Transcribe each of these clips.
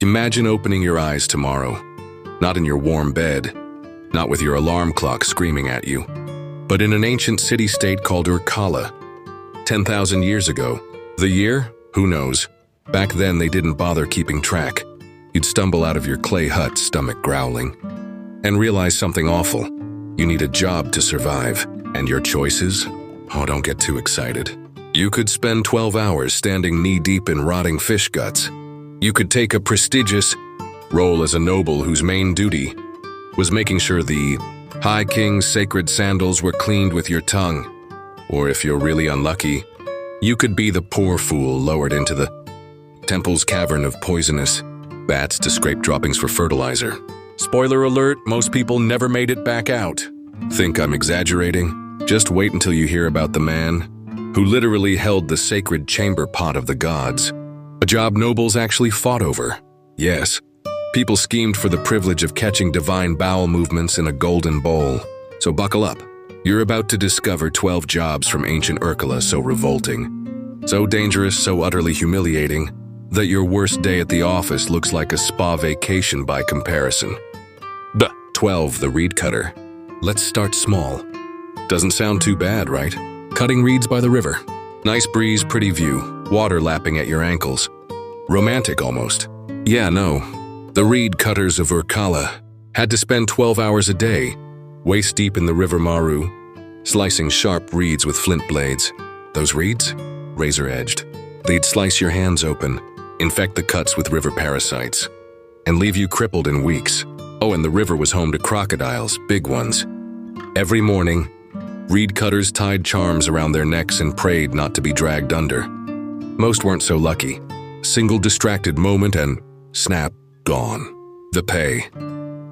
Imagine opening your eyes tomorrow, not in your warm bed, not with your alarm clock screaming at you, but in an ancient city-state called Urkala. 10,000 years ago. The year? Who knows? Back then they didn't bother keeping track. You'd stumble out of your clay hut, stomach growling, and realize something awful. You need a job to survive. And your choices? Oh, don't get too excited. You could spend 12 hours standing knee-deep in rotting fish guts. You could take a prestigious role as a noble whose main duty was making sure the High King's sacred sandals were cleaned with your tongue. Or if you're really unlucky, you could be the poor fool lowered into the temple's cavern of poisonous bats to scrape droppings for fertilizer. Spoiler alert, most people never made it back out. Think I'm exaggerating? Just wait until you hear about the man who literally held the sacred chamber pot of the gods. A job nobles actually fought over. Yes, people schemed for the privilege of catching divine bowel movements in a golden bowl. So buckle up. You're about to discover 12 jobs from ancient Urkala so revolting, so dangerous, so utterly humiliating, that your worst day at the office looks like a spa vacation by comparison. 12. The reed cutter. Let's start small. Doesn't sound too bad, right? Cutting reeds by the river. Nice breeze, pretty view, water lapping at your ankles. Romantic almost. Yeah, no. The reed cutters of Urkala had to spend 12 hours a day, waist deep in the river Maru, slicing sharp reeds with flint blades. Those reeds? Razor-edged. They'd slice your hands open, infect the cuts with river parasites, and leave you crippled in weeks. Oh, and the river was home to crocodiles, big ones. Every morning, reed cutters tied charms around their necks and prayed not to be dragged under. Most weren't so lucky. Single distracted moment and snap, gone. The pay.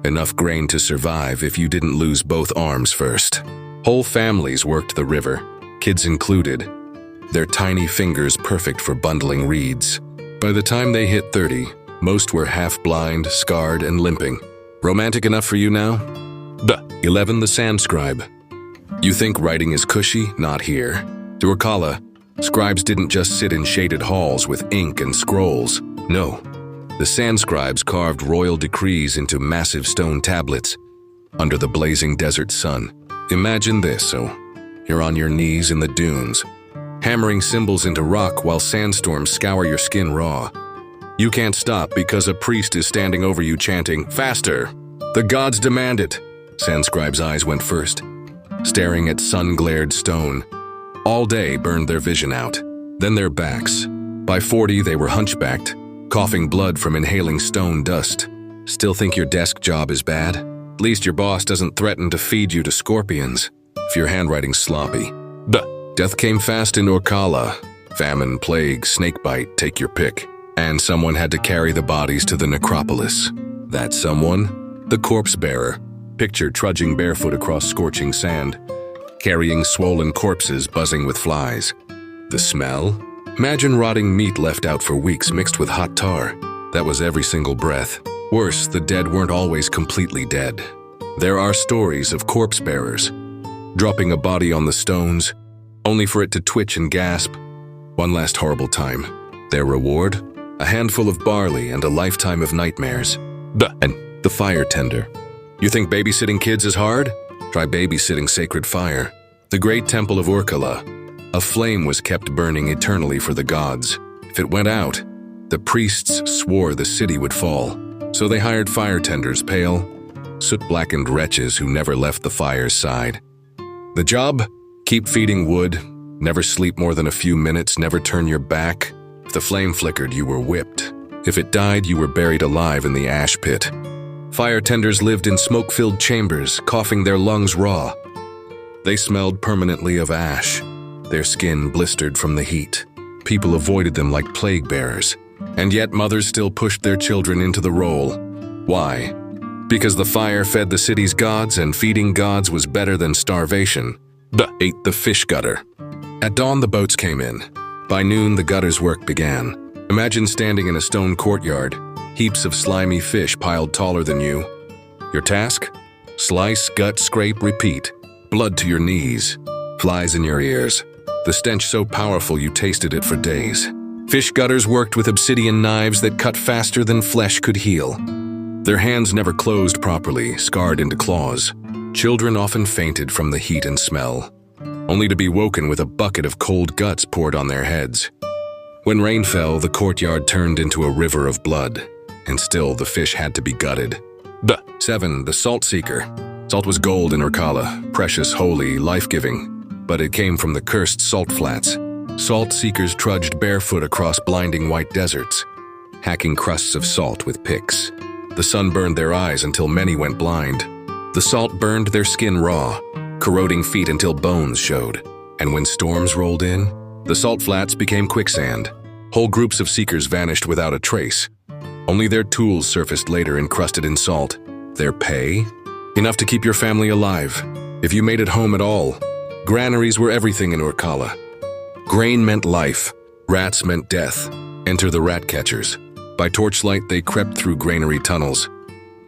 Enough grain to survive if you didn't lose both arms first. Whole families worked the river, kids included, their tiny fingers perfect for bundling reeds. By the time they hit 30, most were half-blind, scarred, and limping. Romantic enough for you now? 11. The sand scribe. You think writing is cushy? Not here. To Urkala, scribes didn't just sit in shaded halls with ink and scrolls. No. The sand scribes carved royal decrees into massive stone tablets under the blazing desert sun. Imagine this, so you're on your knees in the dunes, hammering symbols into rock while sandstorms scour your skin raw. You can't stop because a priest is standing over you chanting, "Faster! The gods demand it!" Sand scribes' eyes went first, staring at sun-glared stone. All day burned their vision out. Then their backs. By 40, they were hunchbacked, coughing blood from inhaling stone dust. Still think your desk job is bad? At least your boss doesn't threaten to feed you to scorpions if your handwriting's sloppy. Death came fast in Urkala. Famine, plague, snakebite, take your pick. And someone had to carry the bodies to the necropolis. That someone? The corpse bearer. Picture trudging barefoot across scorching sand, carrying swollen corpses buzzing with flies. The smell? Imagine rotting meat left out for weeks mixed with hot tar. That was every single breath. Worse, the dead weren't always completely dead. There are stories of corpse bearers dropping a body on the stones, only for it to twitch and gasp. One last horrible time. Their reward? A handful of barley and a lifetime of nightmares. And the fire tender. You think babysitting kids is hard? Try babysitting sacred fire. The great temple of Urkala. A flame was kept burning eternally for the gods. If it went out, the priests swore the city would fall. So they hired fire tenders, pale, soot-blackened wretches who never left the fire's side. The job? Keep feeding wood, never sleep more than a few minutes, never turn your back. If the flame flickered, you were whipped. If it died, you were buried alive in the ash pit. Fire tenders lived in smoke-filled chambers, coughing their lungs raw. They smelled permanently of ash, their skin blistered from the heat. People avoided them like plague bearers. And yet mothers still pushed their children into the role. Why? Because the fire fed the city's gods and feeding gods was better than starvation. 8. The fish gutter. At dawn, the boats came in. By noon, the gutter's work began. Imagine standing in a stone courtyard, heaps of slimy fish piled taller than you. Your task? Slice, gut, scrape, repeat. Blood to your knees, flies in your ears. The stench so powerful you tasted it for days. Fish gutters worked with obsidian knives that cut faster than flesh could heal. Their hands never closed properly, scarred into claws. Children often fainted from the heat and smell, only to be woken with a bucket of cold guts poured on their heads. When rain fell, the courtyard turned into a river of blood, and still the fish had to be gutted. 7. The Salt Seeker. Salt was gold in Urkala, precious, holy, life-giving, but it came from the cursed salt flats. Salt seekers trudged barefoot across blinding white deserts, hacking crusts of salt with picks. The sun burned their eyes until many went blind. The salt burned their skin raw, corroding feet until bones showed. And when storms rolled in, the salt flats became quicksand. Whole groups of seekers vanished without a trace. Only their tools surfaced later encrusted in salt. Their pay? Enough to keep your family alive, if you made it home at all. Granaries were everything in Urkala. Grain meant life, rats meant death. Enter the rat catchers. By torchlight, they crept through granary tunnels,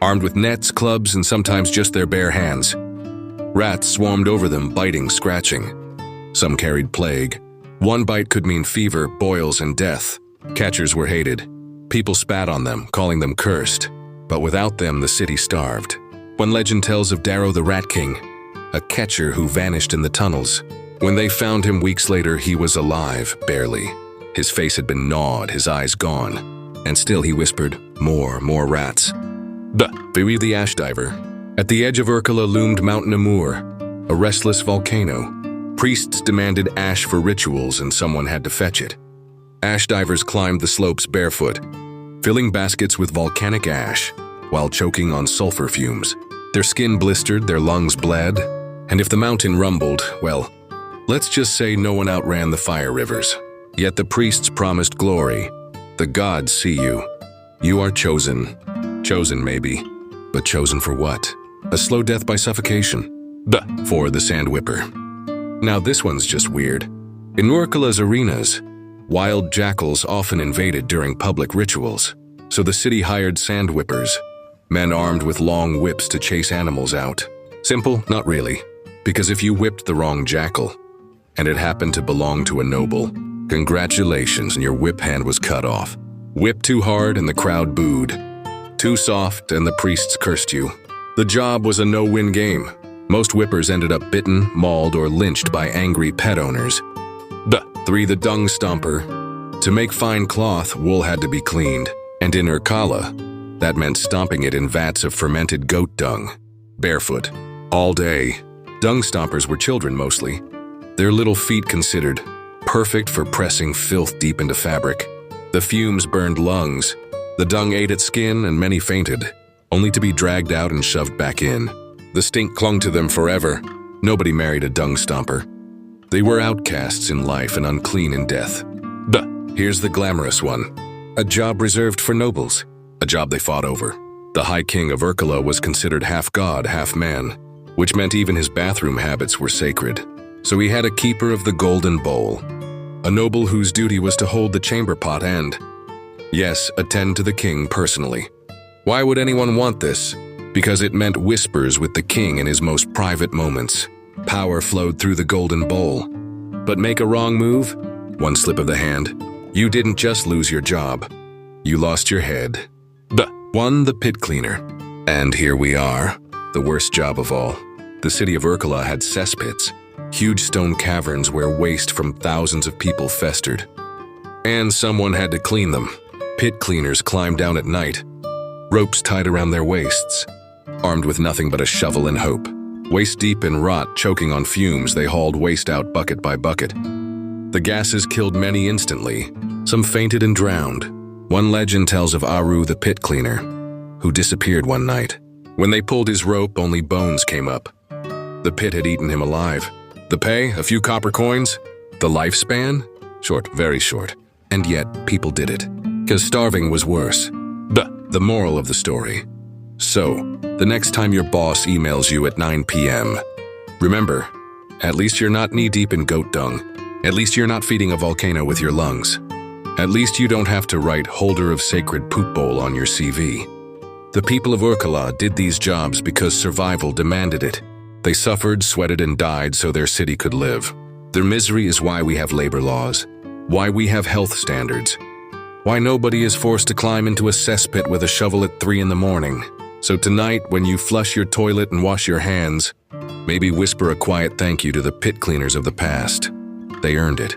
armed with nets, clubs, and sometimes just their bare hands. Rats swarmed over them, biting, scratching. Some carried plague. One bite could mean fever, boils, and death. Catchers were hated. People spat on them, calling them cursed. But without them, the city starved. One legend tells of Darrow the Rat King, a catcher who vanished in the tunnels. When they found him weeks later, he was alive, barely. His face had been gnawed, his eyes gone. And still he whispered, more rats. Biri the Ash Diver. At the edge of Urkala loomed Mount Namur, a restless volcano. Priests demanded ash for rituals and someone had to fetch it. Ash divers climbed the slopes barefoot, filling baskets with volcanic ash while choking on sulfur fumes. Their skin blistered, their lungs bled, and if the mountain rumbled, well, let's just say no one outran the fire rivers. Yet the priests promised glory. The gods see you. You are chosen. Chosen maybe, but chosen for what? A slow death by suffocation. For the Sand Whipper. Now this one's just weird. In Urkala's arenas, wild jackals often invaded during public rituals, so the city hired sand whippers, men armed with long whips to chase animals out. Simple? Not really, because if you whipped the wrong jackal, and it happened to belong to a noble, congratulations, and your whip hand was cut off. Whip too hard and the crowd booed. Too soft and the priests cursed you. The job was a no-win game. Most whippers ended up bitten, mauled, or lynched by angry pet owners. 3. The Dung Stomper. To make fine cloth, wool had to be cleaned. And in Urkala, that meant stomping it in vats of fermented goat dung. Barefoot. All day. Dung stompers were children mostly. Their little feet considered perfect for pressing filth deep into fabric. The fumes burned lungs. The dung ate at skin and many fainted, only to be dragged out and shoved back in. The stink clung to them forever. Nobody married a dung stomper. They were outcasts in life and unclean in death. Here's the glamorous one. A job reserved for nobles. A job they fought over. The High King of Urkala was considered half god, half man, which meant even his bathroom habits were sacred. So he had a keeper of the golden bowl. A noble whose duty was to hold the chamber pot and, yes, attend to the king personally. Why would anyone want this? Because it meant whispers with the king in his most private moments. Power flowed through the golden bowl. But make a wrong move, one slip of the hand, you didn't just lose your job. You lost your head. 1. The Pit Cleaner. And here we are, the worst job of all. The city of Urkala had cesspits, huge stone caverns where waste from thousands of people festered. And someone had to clean them. Pit cleaners climbed down at night, ropes tied around their waists, armed with nothing but a shovel and hope. Waist-deep in rot, choking on fumes, they hauled waste out bucket by bucket. The gases killed many instantly. Some fainted and drowned. One legend tells of Aru the pit cleaner, who disappeared one night. When they pulled his rope, only bones came up. The pit had eaten him alive. The pay? A few copper coins? The lifespan? Short, very short. And yet, people did it. 'Cause starving was worse. The moral of the story. So, the next time your boss emails you at 9 p.m., remember, at least you're not knee-deep in goat dung. At least you're not feeding a volcano with your lungs. At least you don't have to write holder of sacred poop bowl on your CV. The people of Urkala did these jobs because survival demanded it. They suffered, sweated, and died so their city could live. Their misery is why we have labor laws. why we have health standards, why nobody is forced to climb into a cesspit with a shovel at 3 in the morning. So tonight, when you flush your toilet and wash your hands, maybe whisper a quiet thank you to the pit cleaners of the past. They earned it.